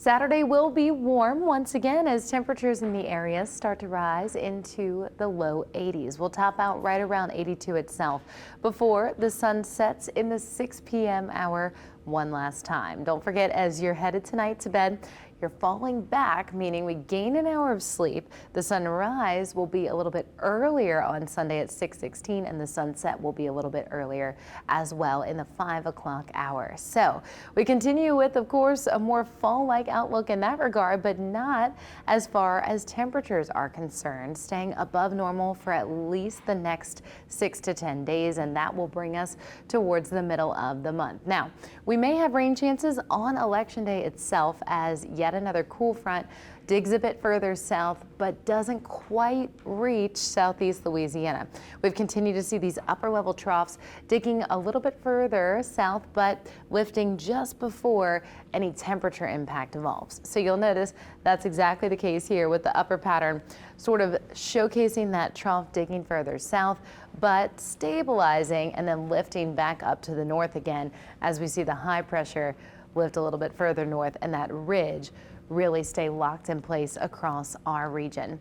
Saturday will be warm once again as temperatures in the area start to rise into the low 80s. We'll top out right around 82 itself before the sun sets in the 6 p.m. hour one last time. Don't forget, as you're headed tonight to bed, you're falling back, meaning we gain an hour of sleep. The sunrise will be a little bit earlier on Sunday at 6:16, and the sunset will be a little bit earlier as well in the 5 o'clock hour. So we continue with, of course, a more fall-like outlook in that regard, but not as far as temperatures are concerned, staying above normal for at least the next 6 to 10 days, and that will bring us towards the middle of the month. Now, we may have rain chances on Election Day itself as yet another cool front digs a bit further south but doesn't quite reach southeast Louisiana. We've continued to see these upper level troughs digging a little bit further south but lifting just before any temperature impact evolves. So you'll notice that's exactly the case here with the upper pattern sort of showcasing that trough digging further south but stabilizing and then lifting back up to the north again as we see the high pressure lift a little bit further north and that ridge really stay locked in place across our region.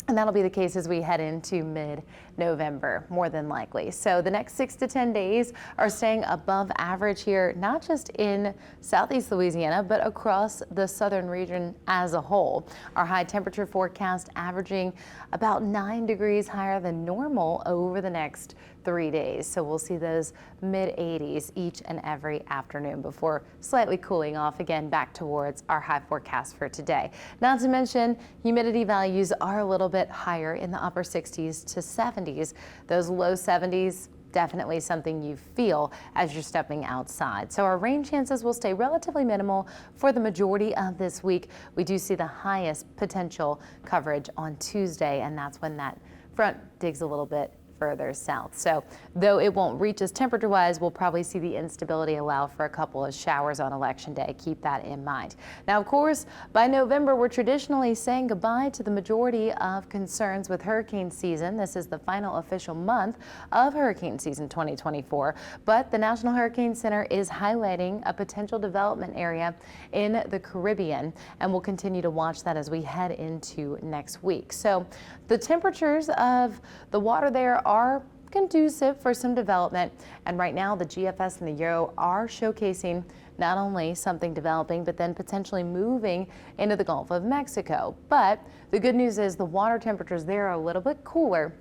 And that'll be the case as we head into mid-November, more than likely. So the next 6 to 10 days are staying above average here, not just in southeast Louisiana, but across the southern region as a whole. Our high temperature forecast averaging about 9 degrees higher than normal over the next 3 days. So we'll see those mid-80s each and every afternoon before slightly cooling off again back towards our high forecast for today. Not to mention humidity values are a little bit higher in the upper 60s to 70s. Those low 70s, definitely something you feel as you're stepping outside. So our rain chances will stay relatively minimal for the majority of this week. We do see the highest potential coverage on Tuesday, and that's when that front digs a little bit further south. So though it won't reach us temperature wise, we'll probably see the instability allow for a couple of showers on Election Day. Keep that in mind. Now, of course, by November, we're traditionally saying goodbye to the majority of concerns with hurricane season. This is the final official month of hurricane season 2024, but the National Hurricane Center is highlighting a potential development area in the Caribbean, and we'll continue to watch that as we head into next week. So the temperatures of the water there are conducive for some development, and right now the GFS and the Euro are showcasing not only something developing but then potentially moving into the Gulf of Mexico. But the good news is the water temperatures there are a little bit cooler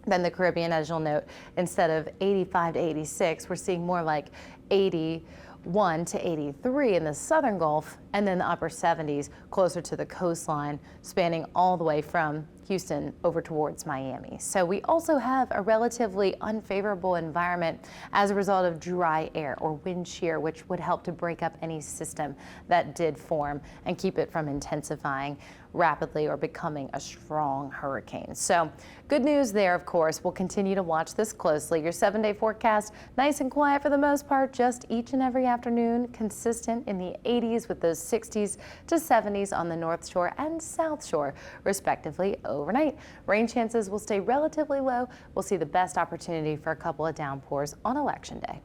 than the Caribbean. As you'll note, instead of 85 to 86, we're seeing more like 81 to 83 in the southern Gulf, and then the upper 70s closer to the coastline, spanning all the way from Houston over towards Miami. So we also have a relatively unfavorable environment as a result of dry air or wind shear, which would help to break up any system that did form and keep it from intensifying rapidly or becoming a strong hurricane. So good news there, of course. We'll continue to watch this closely. Your 7-day forecast, nice and quiet for the most part, just each and every afternoon, consistent in the 80s with those 60s to 70s on the North Shore and South Shore, respectively. Overnight, rain chances will stay relatively low. We'll see the best opportunity for a couple of downpours on Election Day.